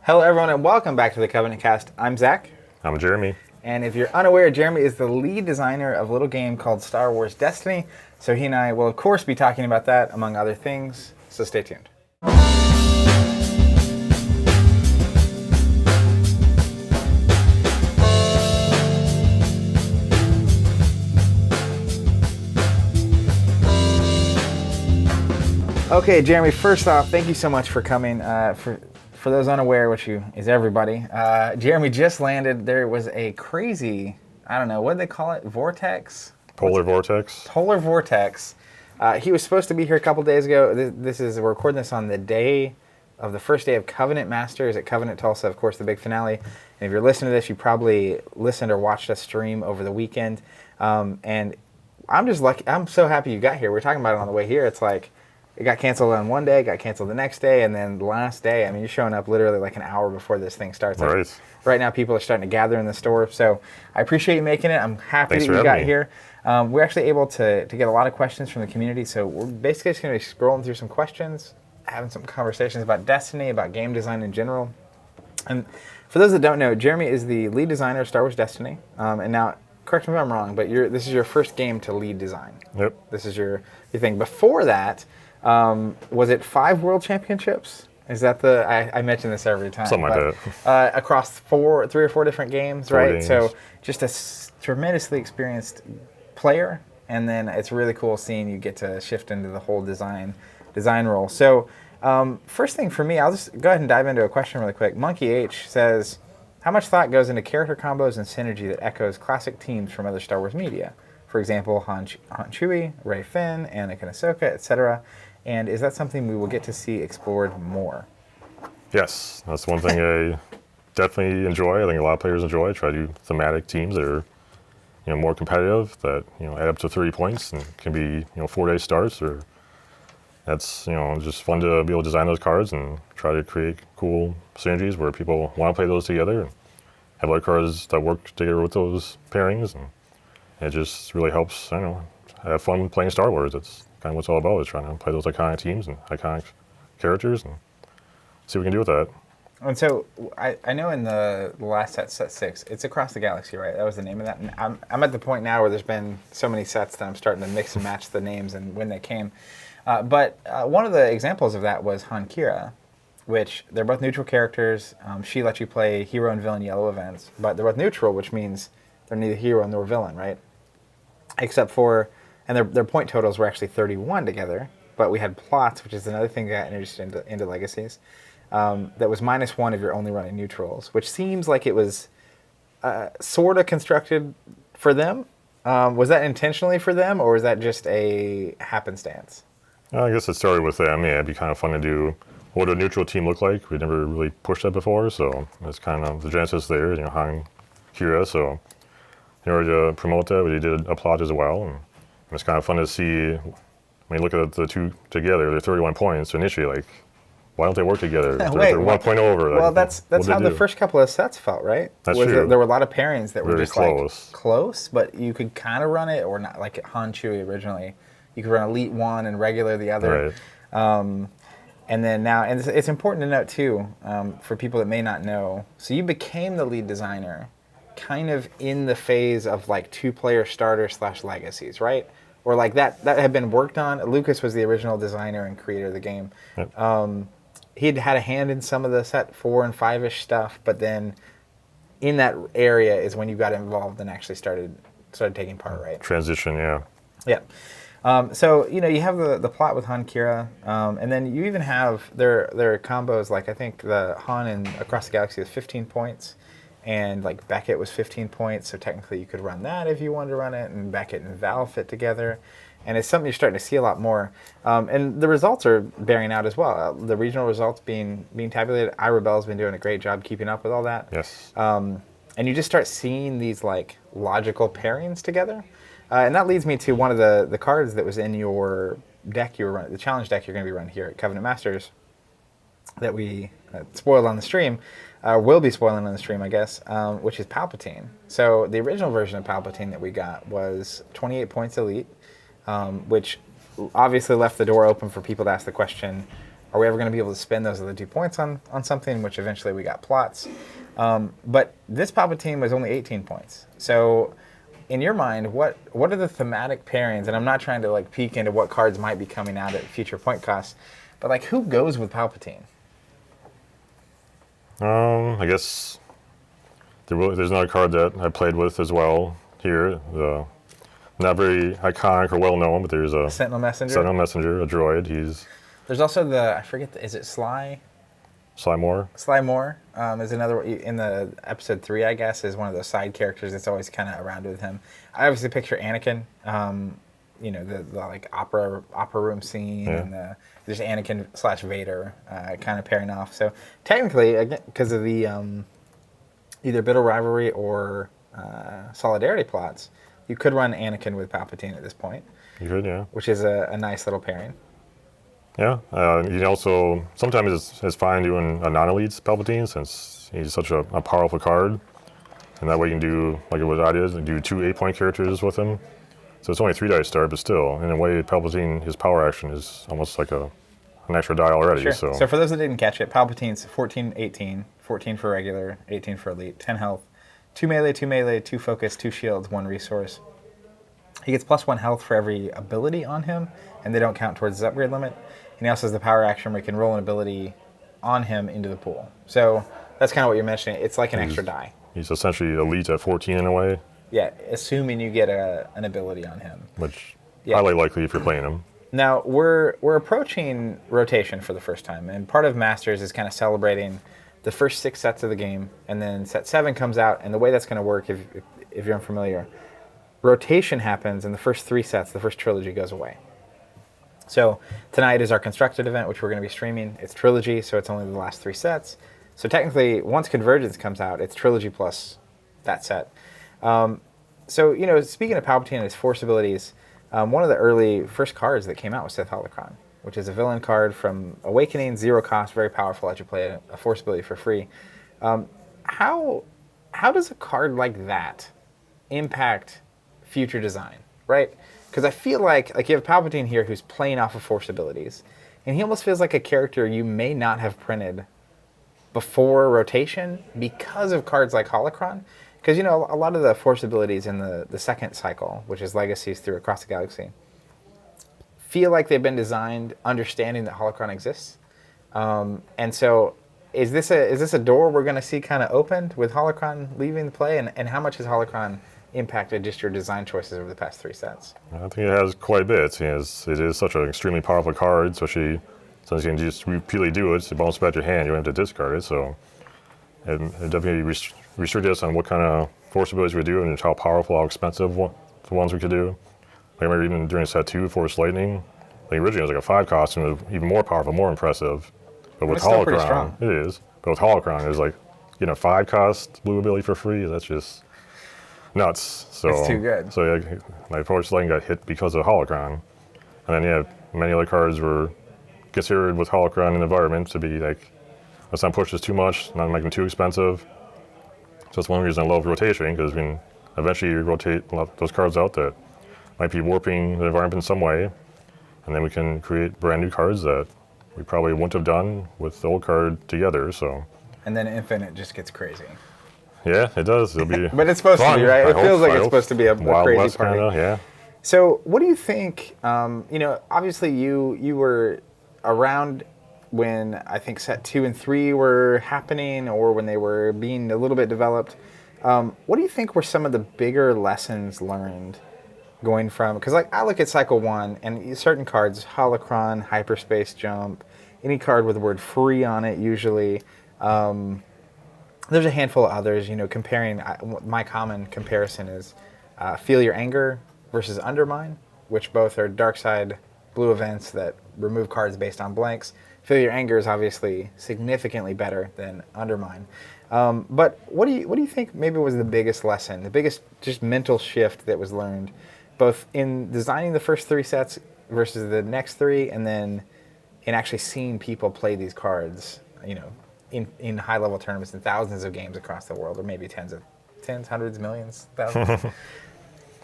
Hello, everyone, and welcome back to the Covenant Cast. I'm Zach. I'm Jeremy. And if you're unaware, Jeremy is the lead designer of a little game called Star Wars Destiny. So he and I will, of course, be talking about that, among other things. So stay tuned. Okay, Jeremy, first off, thank you so much for coming. For those unaware, which is everybody, Jeremy just landed. There was a crazy, I don't know, what do they call it? Vortex? Polar vortex. Polar vortex. He was supposed to be here a couple days ago. We're recording this on the day of the first day of Covenant Masters at Covenant Tulsa, of course, the big finale. And if you're listening to this, you probably listened or watched us stream over the weekend. And I'm just lucky. I'm so happy you got here. We were talking about it on the way here. It's like, it got canceled on one day, got canceled the next day, and then the last day, I mean, you're showing up literally like an hour before this thing starts. Like, right. Right now, people are starting to gather in the store, so I appreciate you making it. I'm happy that you got here. We're actually able to get a lot of questions from the community, so we're basically just going to be scrolling through some questions, having some conversations about Destiny, about game design in general. And for those that don't know, Jeremy is the lead designer of Star Wars Destiny, and now, correct me if I'm wrong, but this is your first game to lead design. Yep. This is your thing. Before that, was it 5 World Championships? Is that I mention this every time. Something like that. Across 3 or 4 different games, right? Games. So just a tremendously experienced player, and then it's really cool seeing you get to shift into the whole design role. So first thing for me, I'll just go ahead and dive into a question really quick. Monkey H says, how much thought goes into character combos and synergy that echoes classic teams from other Star Wars media? For example, Han Chewie, Rey Finn, Anakin Ahsoka, etc. And is that something we will get to see explored more? Yes, that's one thing I definitely enjoy. I think a lot of players enjoy. I try to do thematic teams that are, more competitive, that add up to 30 points and can be 4-day starts. Or that's just fun to be able to design those cards and try to create cool synergies where people want to play those together and have other cards that work together with those pairings. And it just really helps. Have fun playing Star Wars. That's kind of what it's all about, is trying to play those iconic teams and iconic characters and see what we can do with that. And so I know in the last set 6, it's Across the Galaxy, right? That was the name of that. And I'm at the point now where there's been so many sets that I'm starting to mix and match the names and when they came. But one of the examples of that was Han Kira, which they're both neutral characters. She lets you play hero and villain yellow events, but they're both neutral, which means they're neither hero nor villain, right? Except for, and their point totals were actually 31 together, but we had plots, which is another thing that got introduced into Legacies, that was -1 if you're only running neutrals, which seems like it was sort of constructed for them. Was that intentionally for them, or was that just a happenstance? I guess it started with them. Yeah, it'd be kind of fun to do what a neutral team looked like. We'd never really pushed that before, so it's kind of the genesis there, Han Kira, so in order to promote that, we did a plot as well, and it's kind of fun to see when you look at the two together. They're 31 points initially. Like, why don't they work together? They're 1 point over. Well, that's how the first couple of sets felt, right? That's true. There were a lot of pairings that were just close. Like close, but you could kind of run it or not. Like Han Chewie originally, you could run Elite one and regular the other. Right. And then now, and it's important to note too, for people that may not know. So you became the lead designer kind of in the phase of like 2-player starter / legacies, right? Or like that had been worked on. Lucas was the original designer and creator of the game. Yep. He'd had a hand in some of the set 4 and 5-ish stuff, but then in that area is when you got involved and actually started taking part, right? Transition, yeah. Yeah. So, you have the plot with Han Kira, and then you even have their combos, like I think the Han and Across the Galaxy is 15 points, and like Beckett was 15 points, so technically you could run that if you wanted to run it, and Beckett and Val fit together. And it's something you're starting to see a lot more. And the results are bearing out as well. The regional results being tabulated. iRebel's been doing a great job keeping up with all that. Yes. And you just start seeing these like logical pairings together. And that leads me to one of the cards that was in your deck you were running, the challenge deck you're going to be running here at Covenant Masters, that we spoiled on the stream, will be spoiling on the stream, I guess, which is Palpatine. So the original version of Palpatine that we got was 28 points elite, which obviously left the door open for people to ask the question, Are we ever going to be able to spend those other 2 points on something, which eventually we got plots? But this Palpatine was only 18 points. So in your mind, what are the thematic pairings? And I'm not trying to like peek into what cards might be coming out at future point costs, but like who goes with Palpatine? I guess there's another card that I played with as well here. Not very iconic or well known, but there's a Sentinel Messenger. Sentinel Messenger, a droid. There's also I forget, is it Sly? Sly Moore. Sly Moore is another, in the episode 3, I guess, is one of those side characters that's always kind of around with him. I obviously picture Anakin, the like opera room scene, Yeah. and there's Anakin / Vader kind of pairing off. So technically, again, because of the either bitter rivalry or solidarity plots, you could run Anakin with Palpatine at this point. You could, yeah. Which is a nice little pairing. Yeah, you can also, sometimes it's fine doing a non-elite Palpatine since he's such a powerful card. And that way you can do, like what I did, do 2 8-point characters with him. So it's only 3 die start, but still, in a way, Palpatine, his power action is almost like an extra die already. Sure. So for those that didn't catch it, Palpatine's 14, 18, 14 for regular, 18 for elite, 10 health, 2 melee, 2 focus, 2 shields, 1 resource. He gets +1 health for every ability on him, and they don't count towards his upgrade limit. And he also has the power action where he can roll an ability on him into the pool. So that's kind of what you're mentioning. It's like an extra die. He's essentially elite at 14 in a way. Yeah, assuming you get an ability on him. Which highly likely if you're playing him. Now, we're approaching rotation for the first time, and part of Masters is kind of celebrating the first 6 sets of the game, and then set 7 comes out, and the way that's going to work, if you're unfamiliar, rotation happens, and the first 3 sets, the first trilogy goes away. So tonight is our Constructed event, which we're going to be streaming. It's trilogy, so it's only the last 3 sets. So technically, once Convergence comes out, it's trilogy plus that set. So, speaking of Palpatine and his Force abilities, one of the early first cards that came out was Sith Holocron, which is a villain card from Awakening, 0 cost, very powerful, lets you play a Force ability for free. How does a card like that impact future design, right? Because I feel like you have Palpatine here who's playing off of Force abilities, and he almost feels like a character you may not have printed before rotation because of cards like Holocron. Because, a lot of the Force abilities in the second cycle, which is Legacies through Across the Galaxy, feel like they've been designed understanding that Holocron exists. And so is this a door we're going to see kind of opened with Holocron leaving the play? And how much has Holocron impacted just your design choices over the past 3 sets? I think it has quite a bit. It is such an extremely powerful card, especially since you can just repeatedly do it. It bounces back to your hand, you don't have to discard it. So it definitely restricted us on what kind of Force abilities we do and how powerful, how expensive the ones we could do. I remember even during set 2, Force Lightning, originally it was like a 5 cost and it was even more powerful, more impressive. But with Holocron, it is. But with Holocron, it's like, getting a 5 cost blue ability for free. That's just nuts. So it's too good. So my Force Lightning got hit because of Holocron. And then many other cards were considered with Holocron in the environment to be like, let's not push this too much, not make them too expensive. So that's one reason I love rotation, because we can eventually rotate those cards out that might be warping the environment in some way, and then we can create brand new cards that we probably wouldn't have done with the old card together. So. And then Infinite just gets crazy. Yeah, it does. It'll be but it's supposed fun. To be, right? It feels like it's supposed to be a crazy West party. Kinda, yeah. So what do you think, obviously you were around when I think set 2 and 3 were happening, or when they were being a little bit developed. What do you think were some of the bigger lessons learned going from, because I look at cycle 1 and certain cards, Holocron, Hyperspace Jump, any card with the word free on it usually. There's a handful of others, comparing, my common comparison is Feel Your Anger versus Undermine, which both are dark side blue events that remove cards based on blanks. Feel Your Anger is obviously significantly better than Undermine. But what do you think maybe was the biggest lesson, the biggest just mental shift that was learned, both in designing the first 3 sets versus the next 3, and then in actually seeing people play these cards, in high-level tournaments in thousands of games across the world, or maybe tens, hundreds, millions, thousands?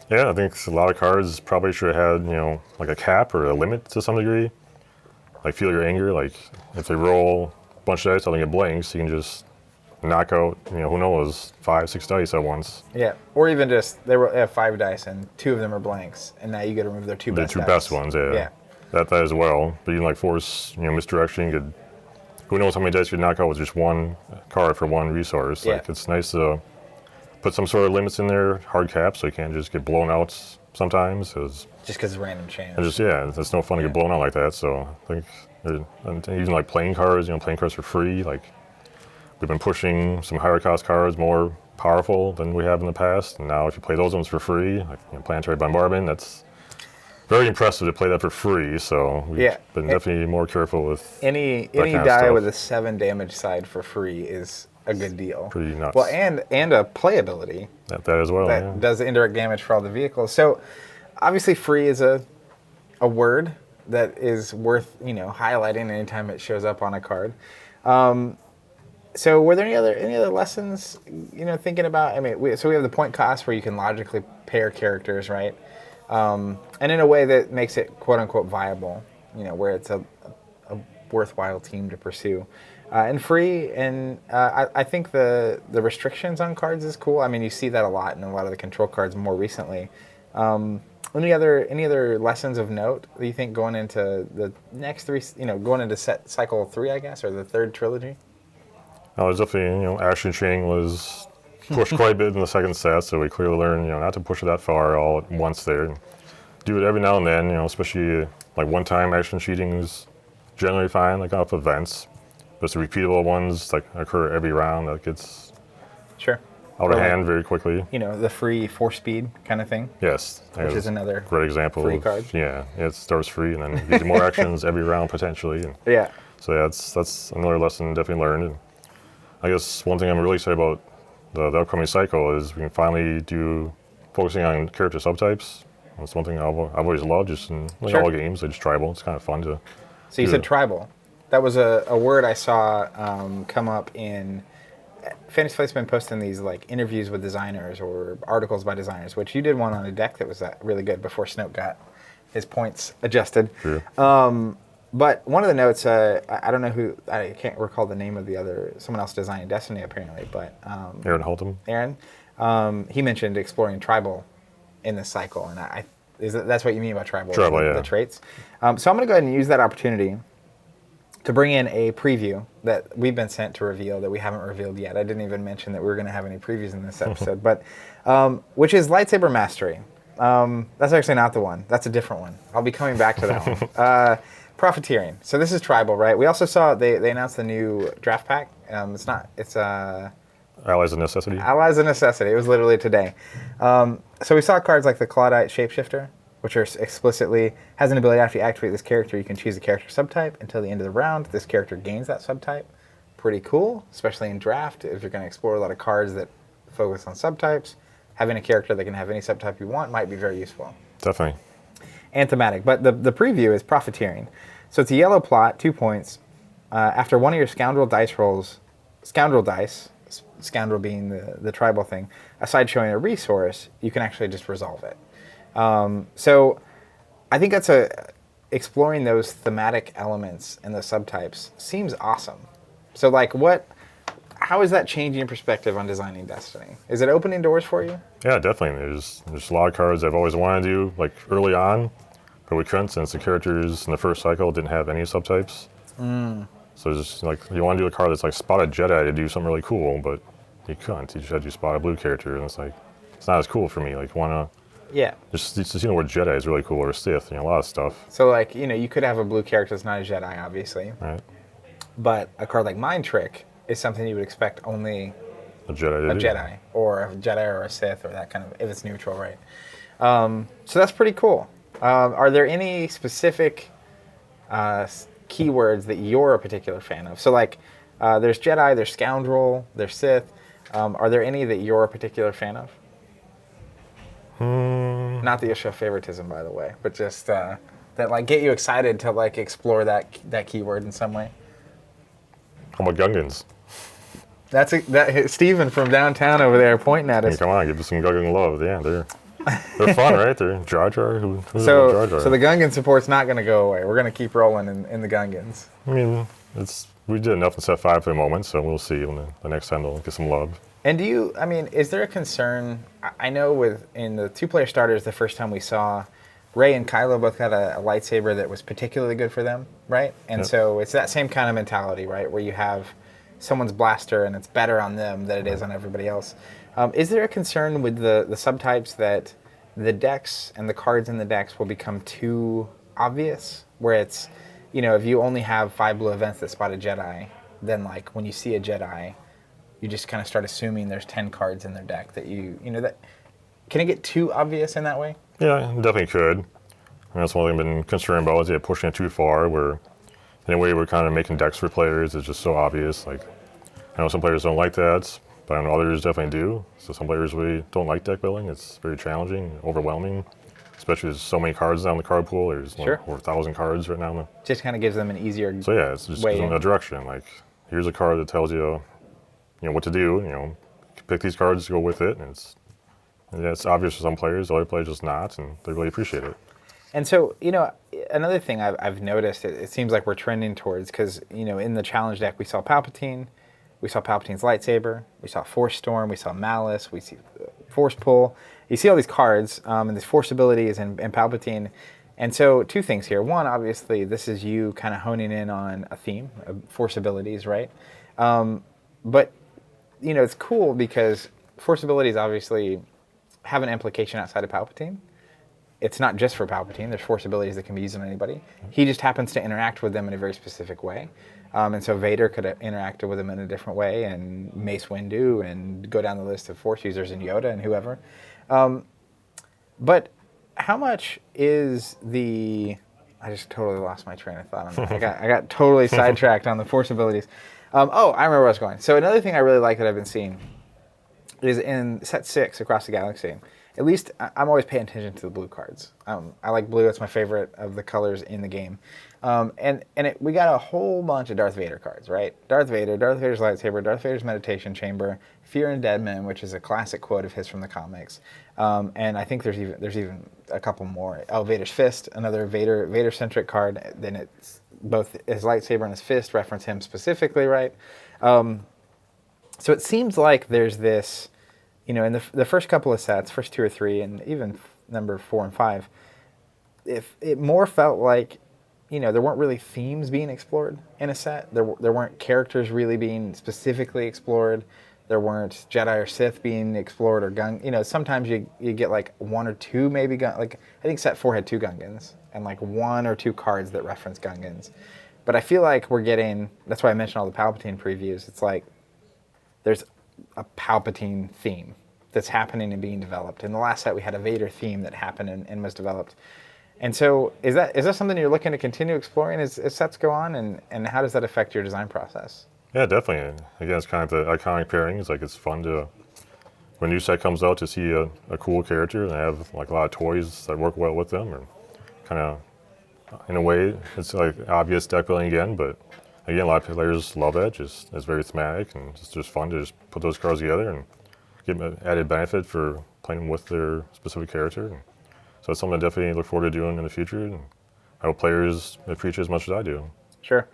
Yeah, I think a lot of cards probably should have had, like a cap or a limit to some degree. like feel your anger. Like if they roll a bunch of dice, I think it blanks, you can just knock out, who knows, 5, 6 dice at once. Yeah, or even just they have 5 dice and 2 of them are blanks, and now you get to remove their 2 best dice. The 2 best ones, yeah. Yeah. That as well. But you can like force, misdirection. You could, who knows how many dice you could knock out with just one card for one resource. Yeah. Like it's nice to put some sort of limits in there, hard caps, so you can't just get blown out sometimes. Just because of random chance. It's no fun to get blown out like that. So I think, and even like playing cards, playing cards for free. Like we've been pushing some higher cost cards more powerful than we have in the past. And now if you play those ones for free, like Planetary Bombardment, that's very impressive to play that for free. So we've been definitely more careful with any die with a 7 damage side for free is a good deal. Pretty nuts. Well, and a playability that as well. That does indirect damage for all the vehicles. So obviously free is a word that is worth highlighting anytime it shows up on a card. So were there any other lessons thinking about? I mean, we have the point cost where you can logically pair characters, right? And in a way that makes it quote unquote viable, where it's a worthwhile team to pursue. And free, and I think the restrictions on cards is cool. I mean, you see that a lot in a lot of the control cards more recently. Any other lessons of note that you think going into the next 3, going into cycle 3, I guess, or the 3rd trilogy? Oh, there's definitely, action chaining was pushed quite a bit in the 2nd set, so we clearly learned, not to push it that far all at once there. Do it every now and then, especially like one-time action cheating is generally fine, like off events. But the repeatable ones like occur every round that gets out of hand very quickly. The free 4-speed kind of thing. Yes, which is another great example. Free card. Yeah, it starts free and then you get more actions every round potentially. And so that's another lesson definitely learned. And I guess one thing I'm really excited about the upcoming cycle is we can finally do focusing on character subtypes. That's one thing I've always loved, just in all games. Like just tribal. It's kind of fun to. So you said tribal. That was a word I saw come up in Fantasy Flight's been posting these like interviews with designers or articles by designers, which you did one on a deck that was really good before Snoke got his points adjusted. True. But one of the notes, I don't know who, I can't recall the name of the other, someone else designing Destiny apparently, but Aaron Haltom. Aaron, he mentioned exploring tribal in this cycle, and that's what you mean by tribal? Tribal, yeah. The traits. So I'm going to go ahead and use that opportunity to bring in a preview that we've been sent to reveal that we haven't revealed yet. I didn't even mention that we were going to have any previews in this episode, but which is Lightsaber Mastery. That's actually not the one. That's a different one. I'll be coming back to that one. Profiteering. So this is tribal, right? We also saw they announced the new draft pack. It's Allies of Necessity. Allies of Necessity. It was literally today. So we saw cards like the Claudite Shapeshifter, which are explicitly has an ability after you activate this character, you can choose a character subtype until the end of the round. This character gains that subtype. Pretty cool, especially in draft if you're going to explore a lot of cards that focus on subtypes. Having a character that can have any subtype you want might be very useful. Definitely. And thematic, but the preview is Profiteering. So it's a yellow plot, 2 points. After one of your scoundrel dice rolls, scoundrel being the tribal thing, aside showing a resource, you can actually just resolve it. So I think that's exploring those thematic elements and the subtypes seems awesome. So like how is that changing your perspective on designing Destiny? Is it opening doors for you? Yeah, definitely. There's a lot of cards I've always wanted to do like early on, but we couldn't since the characters in the first cycle didn't have any subtypes. So it's just like you want to do a card that's like spotted Jedi to do something really cool, but you couldn't. You just had to spot a blue character, and it's like it's not as cool for me. Like want to. Yeah. Just where Jedi is really cool, or Sith, a lot of stuff. So like, you could have a blue character that's not a Jedi, obviously. Right. But a card like Mind Trick is something you would expect only a Jedi or a Jedi or a Sith or that kind of, if it's neutral, right? So that's pretty cool. Are there any specific keywords that you're a particular fan of? So like, there's Jedi, there's Scoundrel, there's Sith. Are there any that you're a particular fan of? Not that you show favoritism, by the way, but just that like get you excited to like explore that keyword in some way. How about Gungans? That's Steven from downtown over there pointing at us. Come on, give us some Gungan love. Yeah, They're fun, right? They're Jar Jar. Who's a Jar Jar? So the Gungan support's not going to go away. We're going to keep rolling in the Gungans. I mean, we did enough in set 5 for the moment, so we'll see when the next time they'll get some love. And is there a concern? I know in the 2-player starters, the first time we saw Rey and Kylo both got a lightsaber that was particularly good for them, right? And Yep. so it's that same kind of mentality, right? Where you have someone's blaster and it's better on them than it is on everybody else. Is there a concern with the subtypes that the decks and the cards in the decks will become too obvious? Where it's, if you only have 5 blue events that spot a Jedi, then like when you see a Jedi, you just kind of start assuming there's 10 cards in their deck that that. Can it get too obvious in that way? Yeah, it definitely could. I mean, that's one thing I've been concerned about, is pushing it too far, where in a way we're kind of making decks for players. It's just so obvious. Like, I know some players don't like that, but I know others definitely do. So some players really don't like deck building. It's very challenging, overwhelming, especially there's so many cards now in the card pool. There's Sure. over 1,000 cards right now. Just kind of gives them an easier So yeah, it's just way gives them in. a direction. Like, here's a card that tells you, what to do. Pick these cards to go with it, and it's obvious for some players. Other players just not, and they really appreciate it. And so, another thing I've noticed, it seems like we're trending towards, because, in the challenge deck, we saw Palpatine, we saw Palpatine's lightsaber, we saw Force Storm, we saw Malice, we see Force Pull. You see all these cards, and these Force abilities and Palpatine. And so, 2 things here. One, obviously, this is you kind of honing in on a theme, Force abilities, right? But, it's cool because Force abilities obviously have an implication outside of Palpatine. It's not just for Palpatine. There's Force abilities that can be used on anybody. He just happens to interact with them in a very specific way. And so Vader could have interacted with them in a different way, and Mace Windu, and go down the list of Force users, and Yoda, and whoever. But how much is I just totally lost my train of thought on that. I got totally sidetracked on the Force abilities. I remember where I was going. So another thing I really like that I've been seeing is in set 6 across the galaxy. At least I'm always paying attention to the blue cards. I like blue. It's my favorite of the colors in the game. We got a whole bunch of Darth Vader cards, right? Darth Vader's lightsaber, Darth Vader's meditation chamber, Fear and Dead Men, which is a classic quote of his from the comics. And I think there's even a couple more. Oh, Vader's Fist, another Vader-centric card. Then it's both his lightsaber and his fist reference him specifically, right? So it seems like there's this, in the first couple of sets, first 2 or 3, and even number 4 and 5, if it more felt like, there weren't really themes being explored in a set. There weren't characters really being specifically explored. There weren't Jedi or Sith being explored, or sometimes you get like 1 or 2 maybe like I think set 4 had 2 Gungans and like 1 or 2 cards that reference Gungans. But I feel like we're getting, that's why I mentioned all the Palpatine previews. It's like there's a Palpatine theme that's happening and being developed. In the last set, we had a Vader theme that happened and was developed. And so is that something you're looking to continue exploring as sets go on, and how does that affect your design process? Yeah, definitely. Again, it's kind of the iconic pairings. Like, it's fun to, when a new set comes out, to see a cool character and have like a lot of toys that work well with them, or kind of, in a way, it's like obvious deck building again, but again, a lot of players love that. It's very thematic, and it's just fun to just put those cards together and get an added benefit for playing with their specific character. And so it's something I definitely look forward to doing in the future, and I hope players appreciate it as much as I do. Sure.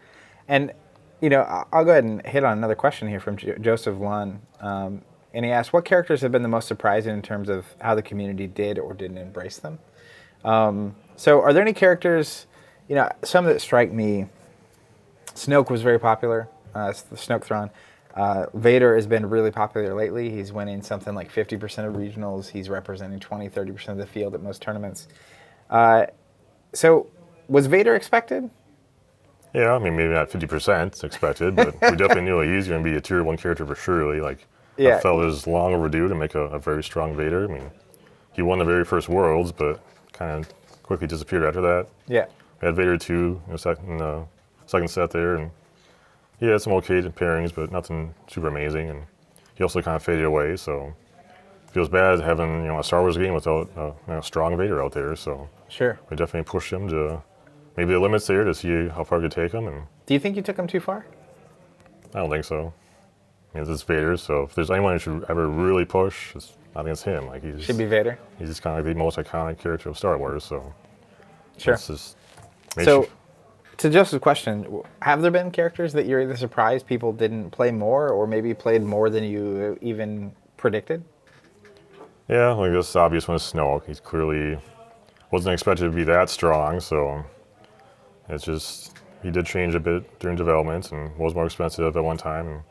And, I'll go ahead and hit on another question here from Joseph Lunn. And he asked, what characters have been the most surprising in terms of how the community did or didn't embrace them? So are there any characters, some that strike me? Snoke was very popular, the Snoke Throne. Vader has been really popular lately. He's winning something like 50% of regionals. He's representing 20-30% of the field at most tournaments. So was Vader expected? Yeah, I mean, maybe not 50% expected, but we definitely knew he was going to be a tier 1 character for surely. Like, I felt it was long overdue to make a very strong Vader. I mean, he won the very first Worlds, but kind of quickly disappeared after that. Yeah. We had Vader 2 in the second set there, and he had some okay pairings, but nothing super amazing. And he also kind of faded away, so it feels bad having a Star Wars game without a strong Vader out there. So Sure. we definitely pushed him to maybe the limits there to see how far we could take him. And Do you think you took him too far? I don't think so. I I mean, it's Vader, so if there's anyone who should ever really push, I think it's him. Like Should be Vader. He's just kind of like the most iconic character of Star Wars. So Sure. it's just So, to Joseph's question, have there been characters that you're either surprised people didn't play more, or maybe played more than you even predicted? Yeah, like this obvious one is Snoke. He's clearly wasn't expected to be that strong, so it's just he did change a bit during development and was more expensive at one time and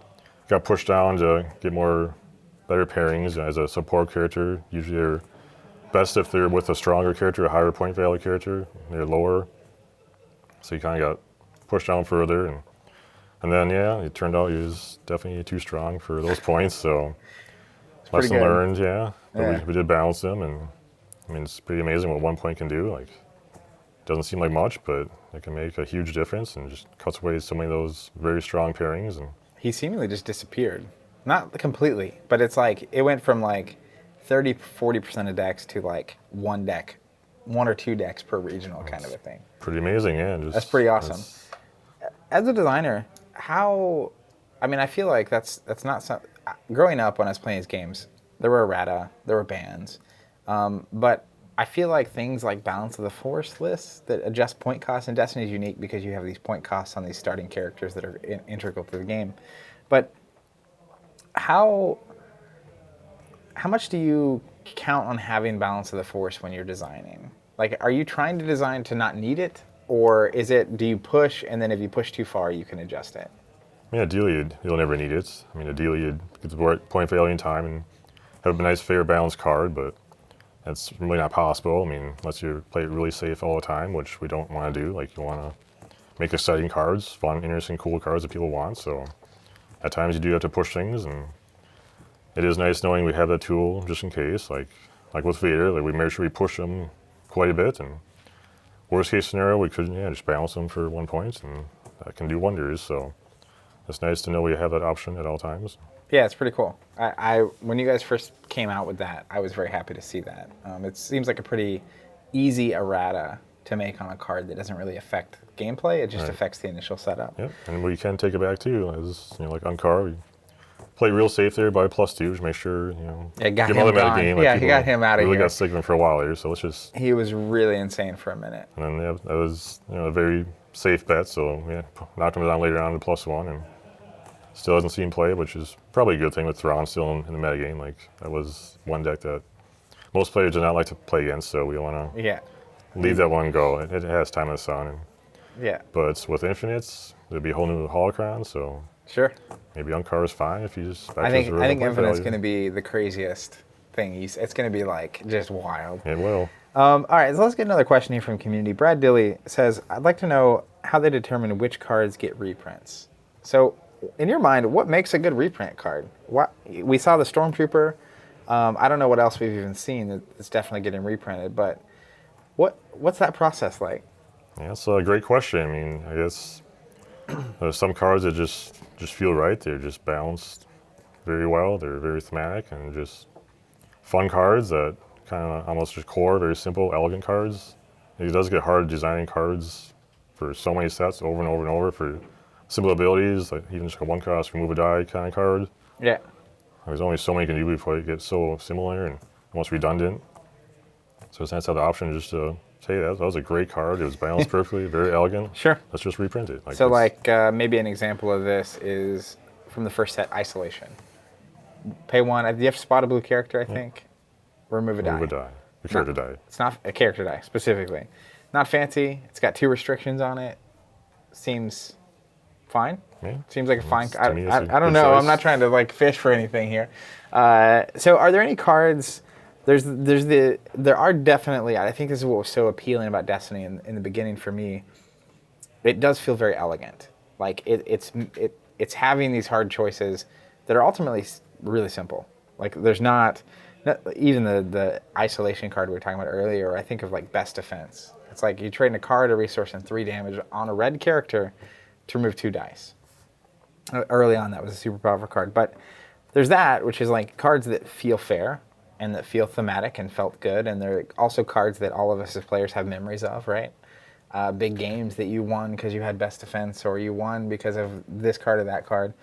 got pushed down to get better pairings as a support character. Usually they're best if they're with a stronger character, a higher point value character. They're lower, so he kind of got pushed down further, and then yeah, it turned out he was definitely too strong for those points. So lesson learned, yeah. But we did balance them, and I mean it's pretty amazing what 1 point can do. Like it doesn't seem like much, but it can make a huge difference and just cuts away so many of those very strong pairings. And he seemingly just disappeared. Not completely, but it's like it went from like 30-40% of decks to like one or two decks per regional kind of a thing. Pretty amazing, yeah. That's pretty awesome. As a designer, I feel like that's not something. Growing up when I was playing these games, there were errata, there were bans, but I feel like things like Balance of the Force lists that adjust point costs, and Destiny is unique because you have these point costs on these starting characters that are integral to the game. But how much do you count on having Balance of the Force when you're designing? Like, are you trying to design to not need it, or do you push, and then if you push too far, you can adjust it? I mean, ideally, you'll never need it. I mean, ideally, you'd get the right point value in time and have a nice, fair, balanced card, but that's really not possible. I mean, unless you play it really safe all the time, which we don't want to do. Like, you want to make exciting cards, fun, interesting, cool cards that people want. So at times you do have to push things, and it is nice knowing we have that tool just in case. Like with Vader, like we made sure we push them quite a bit, and worst case scenario, we could just balance them for 1 point, and that can do wonders. So it's nice to know we have that option at all times. Yeah, it's pretty cool. When you guys first came out with that, I was very happy to see that. It seems like a pretty easy errata to make on a card that doesn't really affect gameplay. It just affects the initial setup. Yep, and we can take it back too. As like on car, we play real safe there by +2, just make sure got him gone. Like he got him out of really here. Got sick of him for a while there, so let's just. He was really insane for a minute. And then that was a very safe bet. So knocked him down later on to +1, and still hasn't seen play, which is probably a good thing with Thrawn still in the metagame. Like that was one deck that most players do not like to play against, so we want to leave that one go. It has Time of the Sun, but with Infinites, there'd be a whole new holocron. So sure, maybe on car is fine if you just. I think Infinite's going to be the craziest thing. It's going to be like just wild. It will. All right, so let's get another question here from community. Brad Dilly says, "I'd like to know how they determine which cards get reprints." So, in your mind, what makes a good reprint card? We saw the Stormtrooper. I don't know what else we've even seen that's definitely getting reprinted, but what's that process like? Yeah, that's a great question. I mean, I guess there's some cards that just feel right. They're just balanced very well. They're very thematic and just fun cards that kind of almost just core, very simple, elegant cards. It does get hard designing cards for so many sets over and over and over for simple abilities, like even just a 1-cost remove a die kind of card. Yeah. There's only so many you can do before it gets so similar and almost redundant. So it's nice to have the option just to say that was a great card. It was balanced perfectly, very elegant. Sure. Let's just reprint it. Maybe an example of this is from the first set, Isolation. Pay 1. You have to spot a blue character, I think. Remove a die. Remove a die. A character die. It's not a character die, specifically. Not fancy. It's got 2 restrictions on it. Seems fine. Yeah. Seems like a fine. I don't know. Choice. I'm not trying to fish for anything here. So, are there any cards? There are definitely. I think this is what was so appealing about Destiny in the beginning for me. It does feel very elegant. Like it's having these hard choices that are ultimately really simple. Like there's not even the Isolation card we were talking about earlier. I think of like Best Defense. It's like you're trading a card, a resource, and 3 damage on a red character to remove 2 dice. Early on, that was a super powerful card. But there's that, which is like cards that feel fair and that feel thematic and felt good. And they're also cards that all of us as players have memories of, right? Big games that you won because you had Best Defense, or you won because of this card or that card.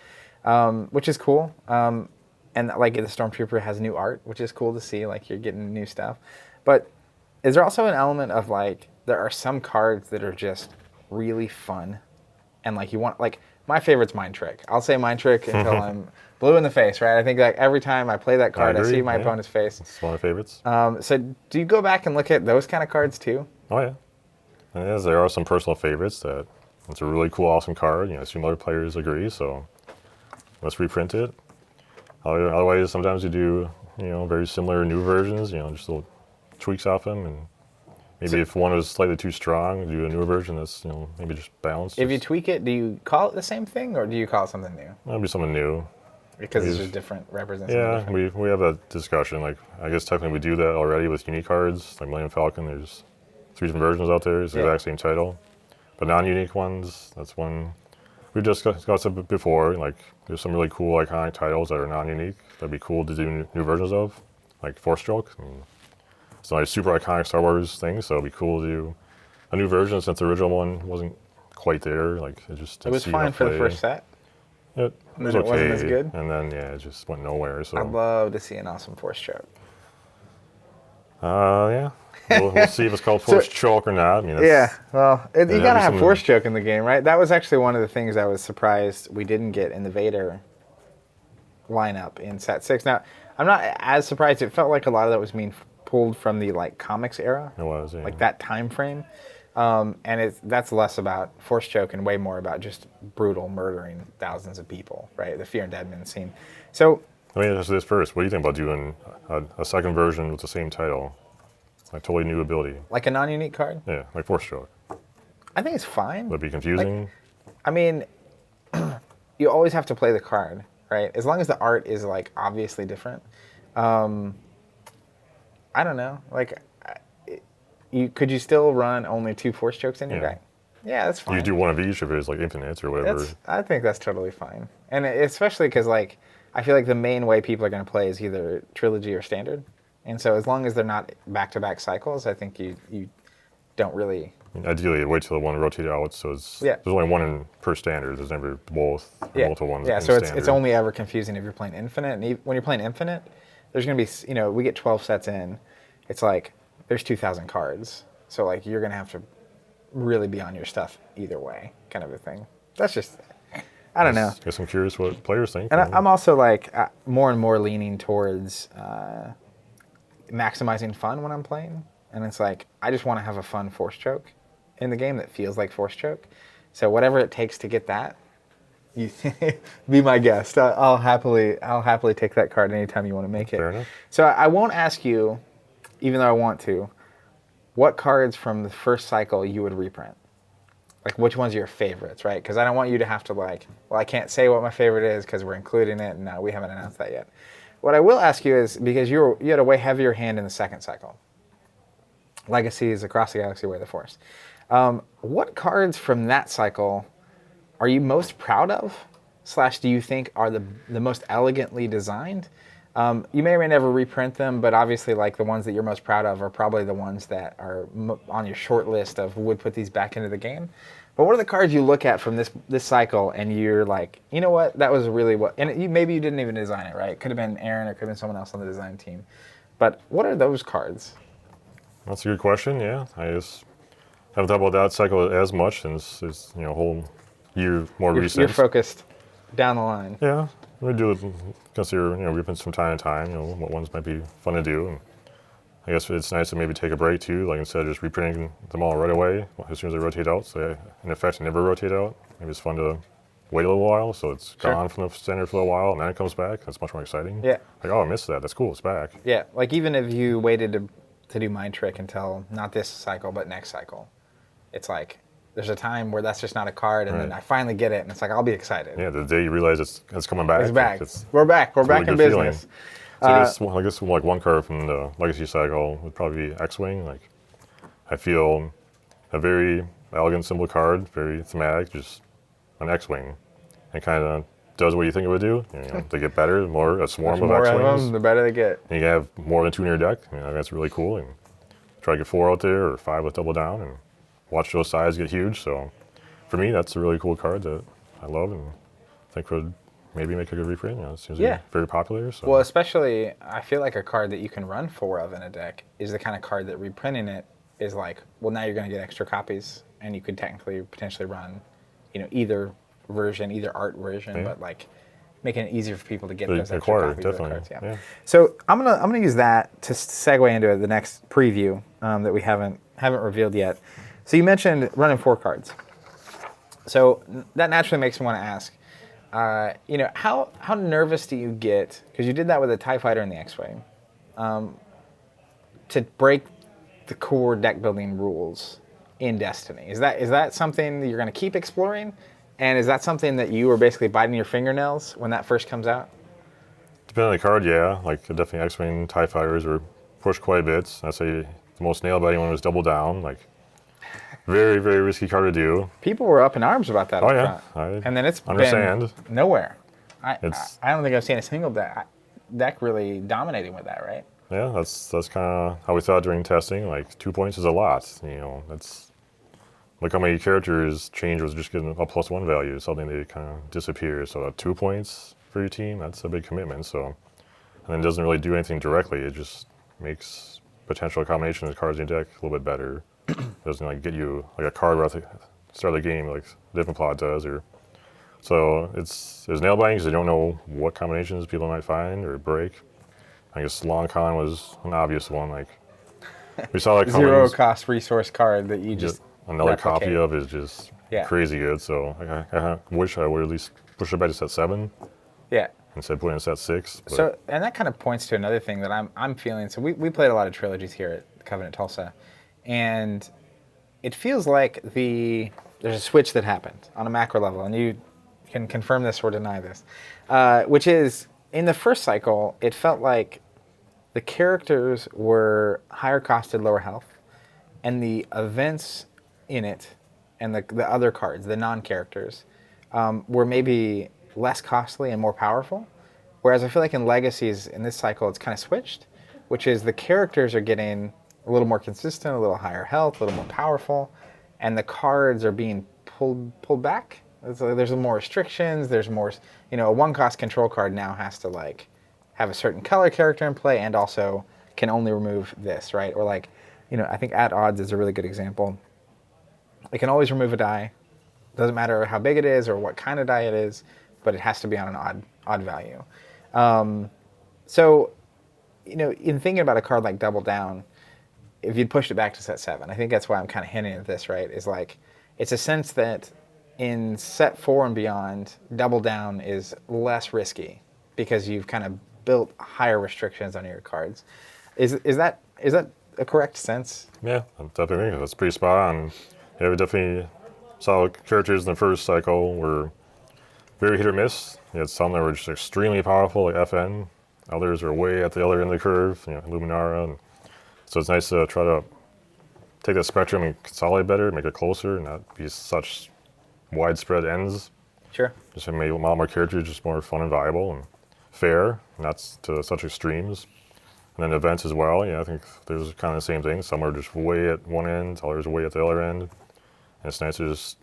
which is cool. And like the Stormtrooper has new art, which is cool to see. Like you're getting new stuff. But is there also an element of like there are some cards that are just really fun, and like you want like my favorite's Mind Trick. I'll say Mind Trick until I'm blue in the face, right? I think like every time I play that card, I see my opponent's face. It's one of my favorites. So do you go back and look at those kind of cards too? Oh yeah. And yes, there are some personal favorites that it's a really cool, awesome card. You know, some other players agree, so let's reprint it. Otherwise, sometimes you do, you know, very similar new versions, you know, just little tweaks off them, and maybe if one was slightly too strong, do a newer version that's, you know, maybe just balanced. If you tweak it, do you call it the same thing, or do you call it something new? That'd be something new. Because it's just different, represents. Yeah, we have that discussion. Like, I guess technically we do that already with unique cards, like Millennium Falcon. There's 3 different versions out there. It's the exact same title. But non-unique ones, that's one we've discussed it before. Like, there's some really cool iconic titles that are non-unique that'd be cool to do new versions of, like Force Stroke. I mean, it's not a super iconic Star Wars thing, so it'd be cool to do a new version since the original one wasn't quite there. Like, it was fine for the first set. It was it okay, wasn't as good. And then it just went nowhere. So I'd love to see an awesome Force Choke. Yeah. We'll see if it's called Force Choke or not. I mean, you gotta have Force Choke in the game, right? That was actually one of the things I was surprised we didn't get in the Vader lineup in Set 6. Now, I'm not as surprised. It felt like a lot of that was being pulled from the comics era. It was, yeah. Like that time frame. And that's less about Force Choke and way more about just brutal murdering thousands of people, right? The Fear and Dead Men scene. So, I mean, let's do this first. What do you think about doing a second version with the same title? Like totally new ability. Like a non-unique card? Yeah, like Force Choke. I think it's fine. Would it be confusing? I mean, you always have to play the card, right? As long as the art is obviously different. I don't know. Could you still run only 2 Force Chokes in your deck? Yeah, that's fine. You do one of each if it's infinite or whatever. I think that's totally fine. And especially because I feel like the main way people are going to play is either Trilogy or Standard. And so as long as they're not back-to-back cycles, I think you don't really... Ideally, you wait till the one rotated out, so there's only one per standard. There's never both multiple ones in so standard. it's only ever confusing if you're playing Infinite. And when you're playing Infinite, there's going to be... we get 12 sets in. It's there's 2,000 cards. So you're going to have to really be on your stuff either way, kind of a thing. That's just... I don't know. I guess I'm curious what players think. And I'm also more and more leaning towards... maximizing fun when I'm playing, and it's I just want to have a fun Force Choke in the game that feels like Force Choke. So whatever it takes to get that, you be my guest. I'll happily take that card anytime you want to make it. Fair enough. So I won't ask you, even though I want to, what cards from the first cycle you would reprint. Which ones are your favorites, right? Because I don't want you to have to well, I can't say what my favorite is because we're including it, and no, we haven't announced that yet. What I will ask you is, because you had a way heavier hand in the second cycle, Legacies, Across the Galaxy, Way of the Force. What cards from that cycle are you most proud of, / do you think are the most elegantly designed? You may or may never reprint them, but obviously the ones that you're most proud of are probably the ones that are on your short list of would put these back into the game. But what are the cards you look at from this cycle and you're you know what, that was really what, and maybe you didn't even design it, right? It could have been Aaron, or it could have been someone else on the design team. But what are those cards? That's a good question, yeah. I just haven't thought about that cycle as much since it's, a whole year more recent. You're focused down the line. Yeah, we do consider, reprints from time to time, what ones might be fun to do. And I guess it's nice to maybe take a break too, instead of just reprinting them all right away as soon as they rotate out. So in effect, they never rotate out. Maybe it's fun to wait a little while, so it's gone from the standard for a while, and then it comes back. That's much more exciting. Yeah. I missed that. That's cool. It's back. Yeah, even if you waited to do Mind Trick until not this cycle but next cycle, it's there's a time where that's just not a card, and then I finally get it, and it's I'll be excited. Yeah, the day you realize it's coming back. It's back. We're back. We're back in business. Feeling. So I guess one card from the Legacy cycle would probably be X-Wing. I feel a very elegant, simple card, very thematic, just an X-Wing. And kind of does what you think it would do. They get better, a swarm of X-Wings. The better they get. And you have more than 2 in your deck. That's really cool. And try to get 4 out there or 5 with double down and watch those sides get huge. So for me, that's a really cool card that I love and think would maybe make a good reprint. It seems to Yeah. be very popular. So. Well, especially, I feel like a card that you can run 4 of in a deck is the kind of card that reprinting it is like, well, now you're going to get extra copies, and you could technically potentially run, either version, either art version, but like making it easier for people to get those extra copies of the cards. Yeah. So I'm gonna use that to segue into the next preview that we haven't revealed yet. So you mentioned running 4 cards. So that naturally makes me want to ask, how nervous do you get, because you did that with a TIE Fighter and the X-Wing, to break the core deck building rules in Destiny? Is that something that you're going to keep exploring? And is that something that you were basically biting your fingernails when that first comes out? Depending on the card, yeah. Like definitely X-Wing TIE Fighters were pushed quite a bit. I'd say the most nail-biting one was Double Down. Like very, very risky card to do. People were up in arms about that. Oh up yeah, front. And then it's understand. been nowhere. I don't think I've seen a single deck really dominating with that, right? Yeah, that's kind of how we thought during testing. Like 2 points is a lot. That's look how many characters change was just getting a +1 value. Something that kind of disappears. So at 2 points for your team, that's a big commitment. So, and then it doesn't really do anything directly. It just makes potential combinations of cards in your deck a little bit better. It doesn't like get you like a card right at the start of the game like different plot does. So it's nail biting because they don't know what combinations people might find or break. I guess Long Con was an obvious one. Like we saw like 0 cost resource card that you just another replicate. copy of is just crazy good. So I wish I would at least push it back to set 7. Yeah. Instead of putting it in set 6. But. So, and that kind of points to another thing that I'm feeling. So we played a lot of trilogies here at Covenant Tulsa, and it feels like there's a switch that happened on a macro level, and you can confirm this or deny this, which is in the first cycle, it felt like the characters were higher costed, lower health, and the events in it and the other cards, the non-characters, were maybe less costly and more powerful. Whereas I feel like in Legacies, in this cycle, it's kind of switched, which is the characters are getting a little more consistent, a little higher health, a little more powerful, and the cards are being pulled back. There's more restrictions. There's more, a 1-cost control card now has to like have a certain color character in play and also can only remove this, right? Or like, I think At Odds is a really good example. It can always remove a die. Doesn't matter how big it is or what kind of die it is, but it has to be on an odd value. So, in thinking about a card like Double Down, if you'd pushed it back to set 7, I think that's why I'm kind of hinting at this, right? Is like, it's a sense that in set 4 and beyond, Double Down is less risky because you've kind of built higher restrictions on your cards. Is that a correct sense? Yeah, I definitely think that's pretty spot on. Yeah, we definitely saw characters in the first cycle were very hit or miss. You had some that were just extremely powerful, like FN. Others are way at the other end of the curve, Luminara. And so it's nice to try to take that spectrum and consolidate better, make it closer, and not be such widespread ends. Sure. Just make a lot more characters just more fun and viable and fair, not to such extremes. And then events as well. I think there's kind of the same thing. Some are just way at one end, others are way at the other end. And it's nice to just,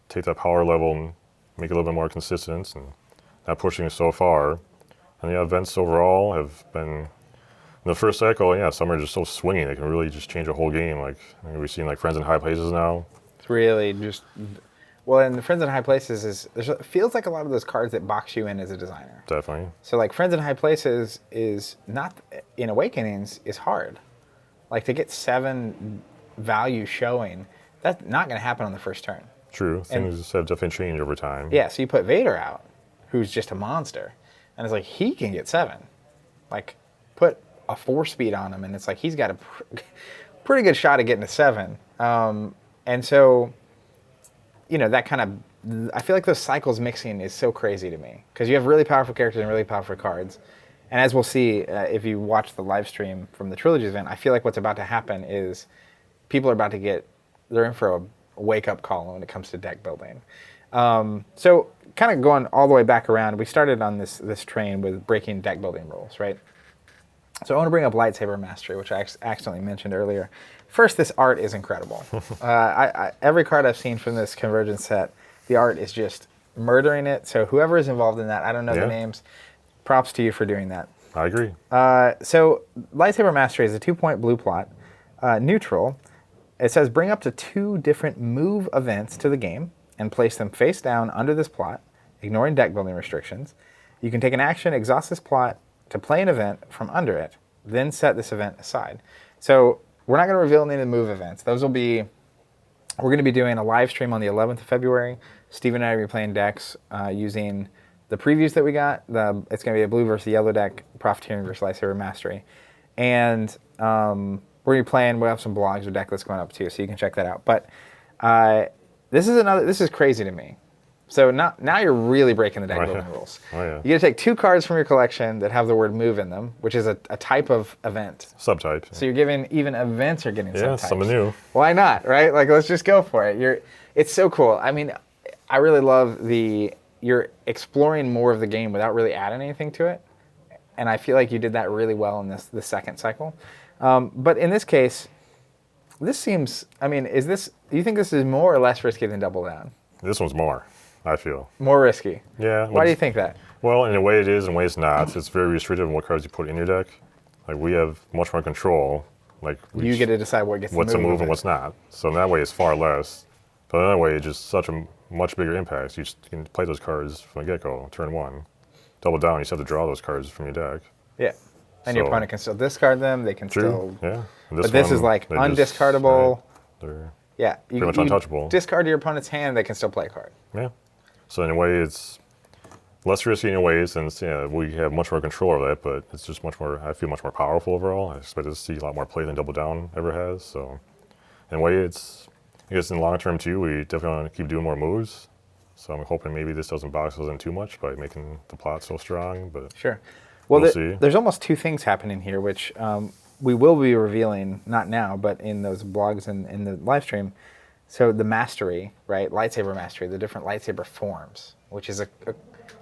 take that power level and make it a little bit more consistent and not pushing it so far. And the events overall have been, in the first cycle, some are just so swinging. They can really just change a whole game. Like, we've seen like Friends in High Places now. It's really just, well, and the Friends in High Places it feels like a lot of those cards that box you in as a designer. Definitely. So like Friends in High Places is not, in Awakenings, is hard. Like to get 7 value showing, that's not going to happen on the first turn. True. Things have definitely changed over time. Yeah, so you put Vader out, who's just a monster, and it's like, he can get 7. Like, put a 4-speed on him, and it's like, he's got a pretty good shot at getting to 7. And so, that kind of, I feel like those cycles mixing is so crazy to me, because you have really powerful characters and really powerful cards. And as we'll see, if you watch the live stream from the Trilogy event, I feel like what's about to happen is people are about to they're in for a wake-up call when it comes to deck building. So kind of going all the way back around, we started on this train with breaking deck building rules, right? So I want to bring up Lightsaber Mastery, which I accidentally mentioned earlier. First, this art is incredible. Every card I've seen from this Convergence set, the art is just murdering it. So whoever is involved in that, I don't know the Yeah. names. Props to you for doing that. I agree. So Lightsaber Mastery is a 2-point blue plot, neutral. It says bring up to 2 different move events to the game and place them face down under this plot, ignoring deck building restrictions. You can take an action, exhaust this plot to play an event from under it, then set this event aside. So we're not going to reveal any of the move events. Those will be, we're going to be doing a live stream on the 11th of February. Steve and I will be playing decks using the previews that we got. It's going to be a blue versus yellow deck, Profiteering versus Lightsaber Mastery. And we're going to be playing, we'll have some blogs or deck lists going up too, so you can check that out. But this is crazy to me. So now you're really breaking the deck building rules. Oh, yeah. You get to take 2 cards from your collection that have the word move in them, which is a type of event. Subtype. So you're giving, even events are getting Yeah, subtypes. something new. Why not, right? Like, let's just go for it. It's so cool. I mean, I really love you're exploring more of the game without really adding anything to it. And I feel like you did that really well in the second cycle. But in this case, this seems, I mean, do you think this is more or less risky than Double Down? This one's more, I feel. More risky? Yeah. Why do you think that? Well, in a way it is, in a way it's not. It's very restrictive on what cards you put in your deck. Like, we have much more control. Like, You get to decide what gets what's to a move move and what's not. So in that way, it's far less. But in that way, it's just such a much bigger impact. You just can play those cards from the get-go, turn 1. Double down, you just have to draw those cards from your deck. Yeah. And your So- opponent can still discard them. They can True, still. yeah. And But this one, is like they just- undiscardable. right, they're Yeah. pretty much untouchable. Discard your opponent's hand, they can still play a card. Yeah. So in a way, it's less risky in a way, since we have much more control over that, but it's just much more, I feel much more powerful overall. I expect to see a lot more play than Double Down ever has. So in a way, I guess in the long term too, we definitely want to keep doing more moves. So I'm hoping maybe this doesn't box us in too much by making the plot so strong, but Sure. Well, We'll see. there's almost 2 things happening here, which we will be revealing, not now, but in those blogs and in the live stream. So the mastery, right? Lightsaber mastery, the different lightsaber forms, which is a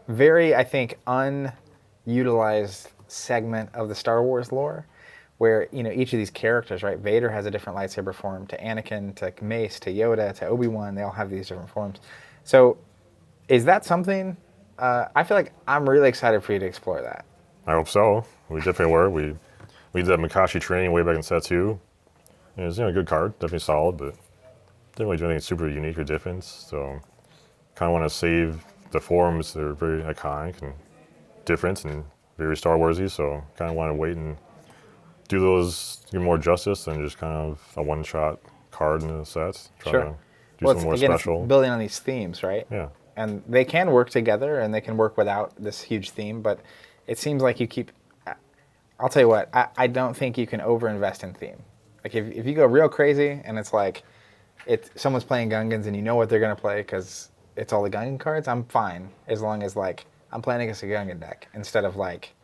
very, I think, unutilized segment of the Star Wars lore, where each of these characters, right? Vader has a different lightsaber form, to Anakin, to Mace, to Yoda, to Obi-Wan. They all have these different forms. So, is that something? I feel like I'm really excited for you to explore that. I hope so. We definitely were. We did that Makashi training way back in set 2. It was a good card, definitely solid, but didn't really do anything super unique or different. So kind of want to save the forms. They're very iconic and different and very Star Warsy. So kind of want to wait and do those, give more justice than just kind of a one-shot card in the set. Try Sure. to do something more It's special. building on these themes, right? Yeah. And they can work together and they can work without this huge theme, but it seems like you keep, I'll tell you what, I don't think you can overinvest in theme. Like if you go real crazy and it's like, someone's playing Gungans and you know what they're going to play because it's all the Gungan cards, I'm fine. As long as like, I'm playing against a Gungan deck instead of like,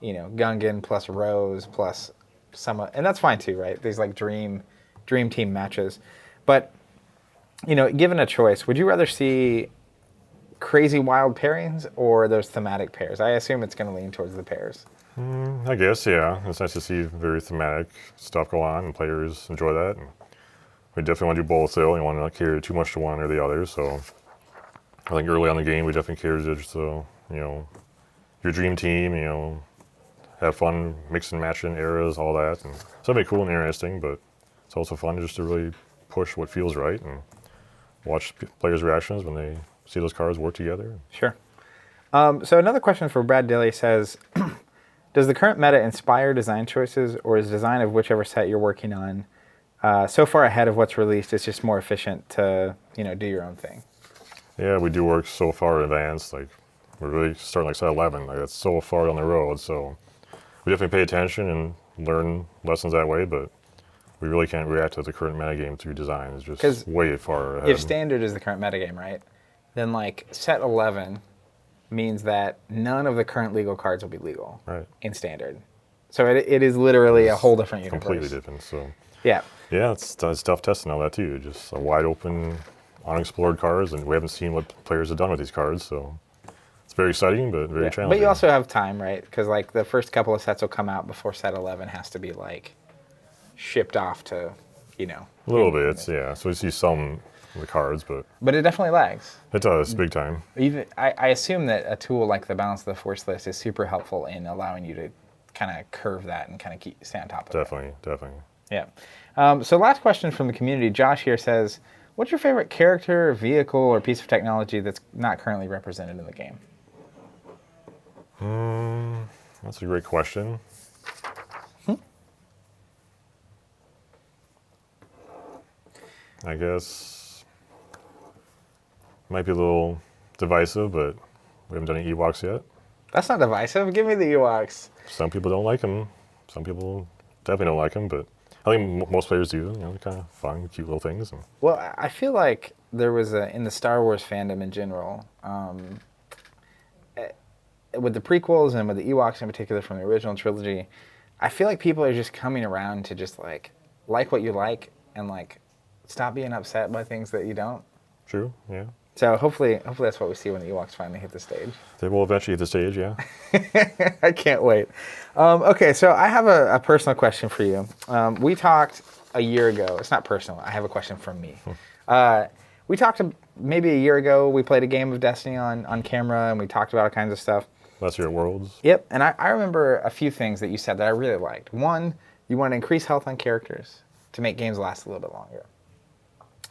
Gungan plus Rose plus some, and that's fine too, right? These like dream team matches. But, given a choice, would you rather see crazy wild pairings or those thematic pairs? I assume it's going to lean towards the pairs. I guess, yeah. It's nice to see very thematic stuff go on and players enjoy that. And we definitely want to do both, though. We want to not cater too much to one or the other. So I think early on in the game, we definitely catered to just, your dream team, have fun mixing, matching eras, all that. And so it'll be cool and interesting, but it's also fun just to really push what feels right and watch players' reactions when they see those cards work together. Sure. So another question for Brad Dilly says, does the current meta inspire design choices, or is design of whichever set you're working on so far ahead of what's released, it's just more efficient to do your own thing? Yeah, we do work so far in advance. Like, we're really starting like set 11. Like, that's so far down the road. So we definitely pay attention and learn lessons that way, but we really can't react to the current metagame through design. It's just way far ahead. If standard is the current metagame, right, then like set 11 means that none of the current legal cards will be legal in standard. So it is literally a whole different universe. Completely different. So yeah, it's tough testing all that too. Just a wide open, unexplored cards, and we haven't seen what players have done with these cards. So it's very exciting, but very challenging. But you also have time, right? Because like the first couple of sets will come out before set 11 has to be like shipped off to, A little bit, yeah. So we see some the cards, but it definitely lags. it does big time. Even I assume that a tool like the Balance of the Force list is super helpful in allowing you to kind of curve that and kind of stay on top of it. Definitely. Yeah. So last question from the community. Josh here says, what's your favorite character, vehicle, or piece of technology that's not currently represented in the game? That's a great question. I guess might be a little divisive, but we haven't done any Ewoks yet. That's not divisive. Give me the Ewoks. Some people don't like them. Some people definitely don't like them, but I think most players do. You know, they're kind of fun, cute little things. And Well, I feel like there was in the Star Wars fandom in general, with the prequels and with the Ewoks in particular from the original trilogy, I feel like people are just coming around to just like what you like and like stop being upset by things that you don't. True, yeah. So hopefully that's what we see when the Ewoks finally hit the stage. They will eventually hit the stage, yeah. I can't wait. Okay, so I have a personal question for you. We talked a year ago. It's not personal. I have a question from me. We talked maybe a year ago. We played a game of Destiny on camera, and we talked about all kinds of stuff. That's your Worlds. Yep, and I remember a few things that you said that I really liked. One, you want to increase health on characters to make games last a little bit longer.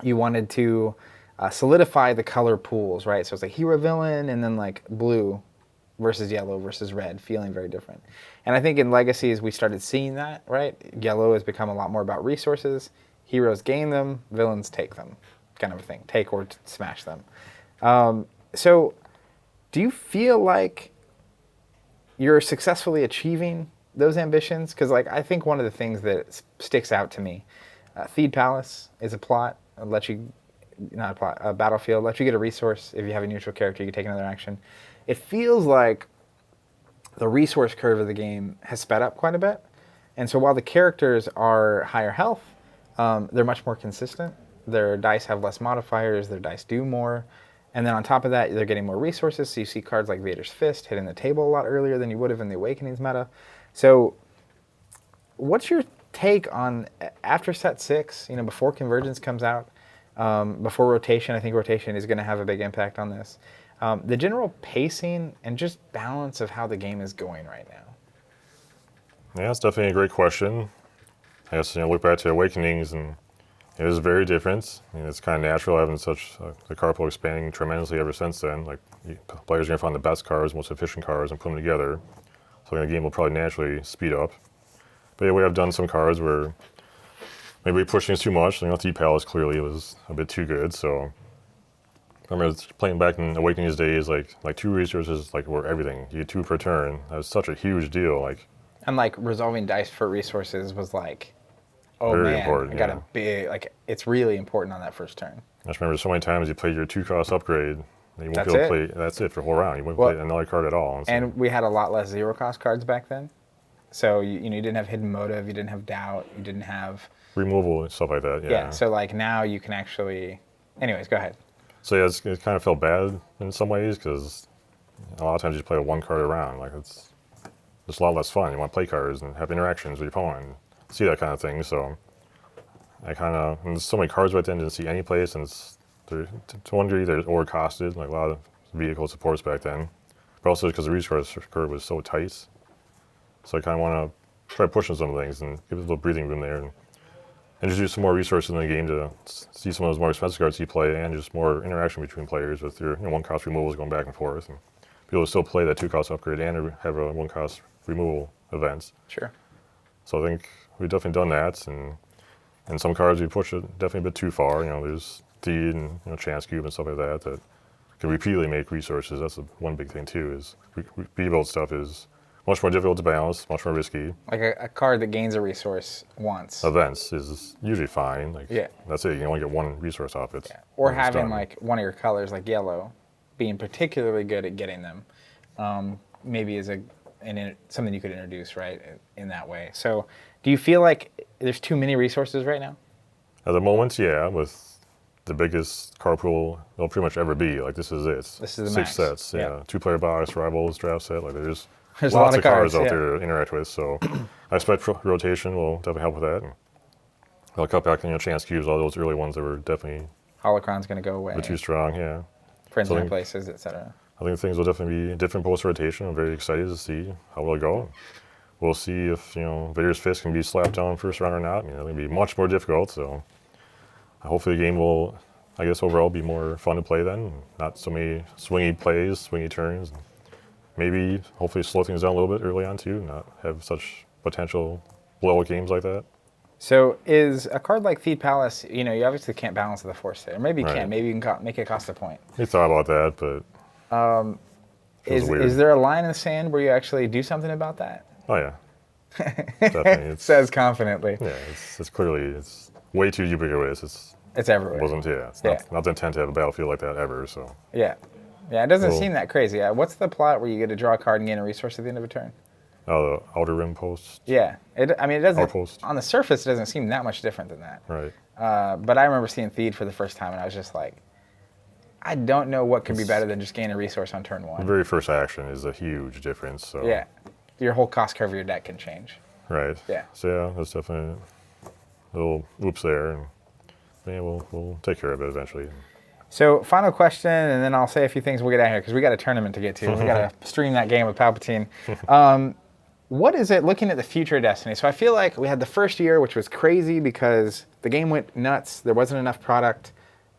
You wanted to solidify the color pools, right? So it's like hero villain and then like blue versus yellow versus red, feeling very different. And I think in Legacies we started seeing that, right? Yellow has become a lot more about resources. Heroes gain them, villains take them, kind of a thing. Take or smash them. So do you feel like you're successfully achieving those ambitions? Because like I think one of the things that sticks out to me, Theed Palace is a plot. It lets you, not a plot, a battlefield. Lets you get a resource. If you have a neutral character, you can take another action. It feels like the resource curve of the game has sped up quite a bit. And so while the characters are higher health, they're much more consistent. Their dice have less modifiers. Their dice do more. And then on top of that, they're getting more resources. So you see cards like Vader's Fist hitting the table a lot earlier than you would have in the Awakenings meta. So what's your take on after set 6, before Convergence comes out, before rotation? I think rotation is going to have a big impact on this. The general pacing and just balance of how the game is going right now. Yeah, it's definitely a great question. I guess, look back to Awakenings, and it was very different. I mean, it's kind of natural having the card pool expanding tremendously ever since then. Like, players are going to find the best cards, most efficient cards, and put them together. So I think the game will probably naturally speed up. But yeah, we have done some cards where maybe we pushed things too much. Theed Palace clearly was a bit too good. So I remember playing back in Awakenings days, like 2 resources were everything. You get 2 per turn. That was such a huge deal. And resolving dice for resources was very important. I got a big, it's really important on that first turn. I just remember so many times you played your 2-cost upgrade, and you won't be able to play. That's it for the whole round. You wouldn't play another card at all. And we had a lot less 0-cost cards back then. So you didn't have hidden motive, you didn't have doubt, you didn't have removal and stuff like that. Yeah. So now you can actually. Anyways, go ahead. So yeah, it kind of felt bad in some ways because a lot of times you play a 1 card around. It's a lot less fun. You want to play cards and have interactions with your opponent, and see that kind of thing. So I and there's so many cards right then didn't see any place, and to one degree they're overcosted, like a lot of vehicle supports back then. But also because the resource curve was so tight. So I kind of want to try pushing some things and give it a little breathing room there, and introduce some more resources in the game to see some of those more expensive cards you play, and just more interaction between players with your 1-cost removals going back and forth, and be able to still play that 2-cost upgrade and have a 1-cost removal events. Sure. So I think we've definitely done that, and some cards we push it definitely a bit too far. There's Theed and Chance Cube and stuff like that can repeatedly make resources. That's one big thing too. Is rebuild stuff is much more difficult to balance, much more risky. Like a card that gains a resource once. Events is usually fine. That's it. You only get 1 resource off it. Yeah. Or having one of your colors, like yellow, being particularly good at getting them, maybe is something you could introduce, right, in that way. So do you feel like there's too many resources right now? At the moment, yeah, with the biggest card pool there'll pretty much ever be. This is it. This is the 6 max. sets. Yeah. 2-player box, Rivals, draft set. There's lots lots of cards yeah. out there to interact with. So I expect rotation will definitely help with that. And I'll cut back on Chance Cubes, all those early ones that were definitely Holocron's going to go away. They're too strong, yeah. Friends So in I think- places, etc. I think things will definitely be different post-rotation. I'm very excited to see how it'll go. We'll see if, Vader's Fist can be slapped down first round or not. It'll be much more difficult, so hopefully the game will, I guess, overall be more fun to play then. Not so many swingy plays, swingy turns. Maybe, hopefully, slow things down a little bit early on, too, not have such potential blowout games like that. So is a card like Theed Palace, you obviously can't balance the Force there. Maybe you Right. can. Maybe you can make it cost a point. We thought about that, but feels weird. Is there a line in the sand where you actually do something about that? Oh, yeah. Definitely. Says confidently. Yeah, it's clearly, it's way too ubiquitous. It's everywhere. It's not the intent to have a battlefield like that ever, so. Yeah. Yeah, it doesn't Well- seem that crazy. What's the plot where you get to draw a card and gain a resource at the end of a turn? Oh, the Outer Rim post. Yeah. It doesn't, Outpost. on the surface, it doesn't seem that much different than that. Right. But I remember seeing Theed for the first time, and I was just like, I don't know what can be better than just gain a resource on turn The one. very first action is a huge difference, so. Yeah. Your whole cost curve of your deck can change. Right. Yeah. So, yeah, that's definitely a little oops there, and yeah, we'll take care of it eventually. So, final question, and then I'll say a few things. We'll get out of here because we got a tournament to get to. We got to stream that game with Palpatine. What is it looking at the future of Destiny? So I feel like we had the first year, which was crazy because the game went nuts. There wasn't enough product.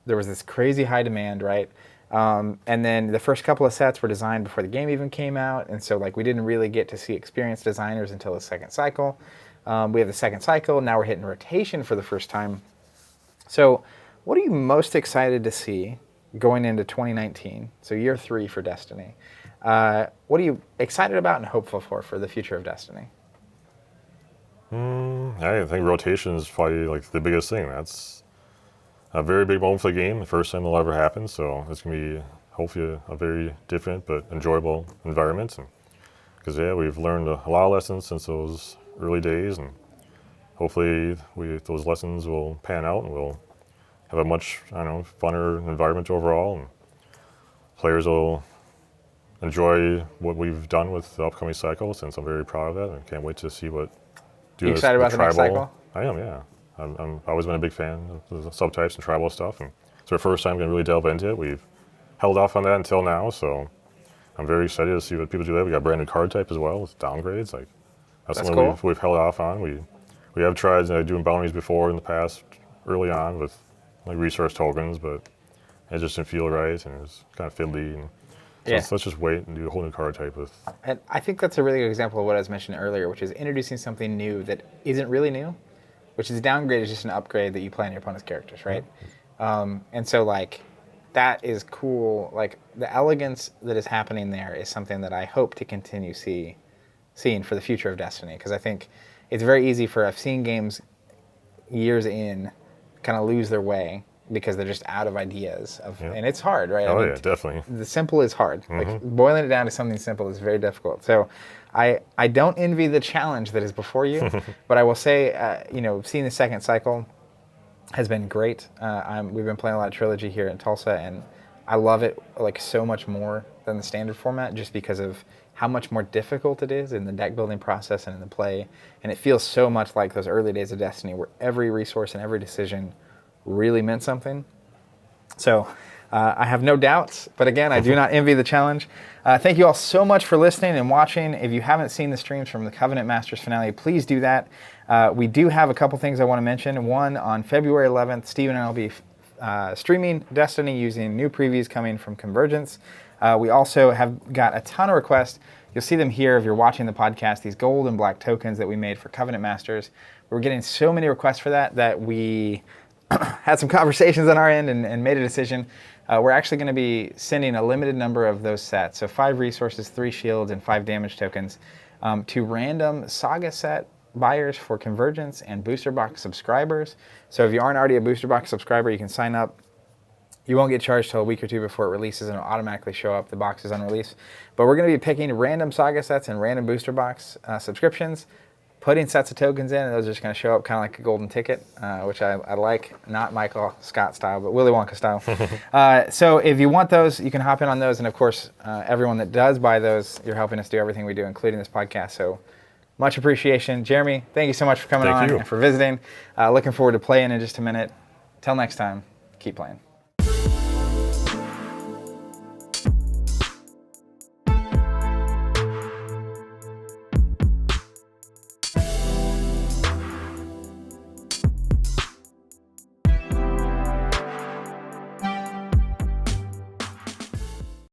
There was this crazy high demand, right? And then the first couple of sets were designed before the game even came out, and so we didn't really get to see experienced designers until the second cycle. We have the second cycle. Now we're hitting rotation for the first time. So what are you most excited to see going into 2019? So year 3 for Destiny. What are you excited about and hopeful for the future of Destiny? I think rotation is probably like the biggest thing. That's a very big moment for the game, the first time it'll ever happen, so it's going to be hopefully a very different but enjoyable environment. Because, yeah, we've learned a lot of lessons since those early days, and hopefully those lessons will pan out and we'll have a much, funner environment overall, and players will enjoy what we've done with the upcoming cycle, since I'm very proud of that and can't wait to see what You excited about the next cycle? I am, yeah. I've always been a big fan of the subtypes and tribal stuff, and it's our first time going to really delve into it. We've held off on that until now, so I'm very excited to see what people do there. We got a brand new card type as well with downgrades. That's something cool. we've held off on. We have tried doing bounties before in the past, early on with resource tokens, but it just didn't feel right, and it was kind of fiddly. And so let's just wait and do a whole new card type with. And I think that's a really good example of what I was mentioning earlier, which is introducing something new that isn't really new, which is a downgrade is just an upgrade that you play on your opponent's characters, right? And so that is cool. The elegance that is happening there is something that I hope to continue seeing for the future of Destiny, because I think it's very easy for I've seen games years in kind of lose their way because they're just out of ideas and it's hard, right? Oh, yeah, definitely. The simple is hard. Boiling it down to something simple is very difficult. So I don't envy the challenge that is before you, but I will say, seeing the second cycle has been great. We've been playing a lot of Trilogy here in Tulsa, and I love it so much more than the standard format, just because of how much more difficult it is in the deck building process and in the play. And it feels so much like those early days of Destiny, where every resource and every decision really meant something. So I have no doubts, but again, I do not envy the challenge. Thank you all so much for listening and watching. If you haven't seen the streams from the Covenant Masters finale, please do that. We do have a couple things I want to mention. One, on February 11th, Steve and I will be streaming Destiny using new previews coming from Convergence. We also have got a ton of requests. You'll see them here if you're watching the podcast, these gold and black tokens that we made for Covenant Masters. We're getting so many requests for that we had some conversations on our end and made a decision. We're actually going to be sending a limited number of those sets, so 5 resources, 3 shields, and 5 damage tokens, to random Saga set buyers for Convergence and Booster Box subscribers. So if you aren't already a Booster Box subscriber, you can sign up. You won't get charged till a week or two before it releases, and it'll automatically show up. The box is on release. But we're going to be picking random Saga sets and random Booster Box subscriptions, putting sets of tokens in, and those are just going to show up kind of like a golden ticket, which I like, not Michael Scott style, but Willy Wonka style. So if you want those, you can hop in on those. And of course, everyone that does buy those, you're helping us do everything we do, including this podcast. So much appreciation. Jeremy, thank you so much for coming on and for visiting. Looking forward to playing in just a minute. Till next time, keep playing.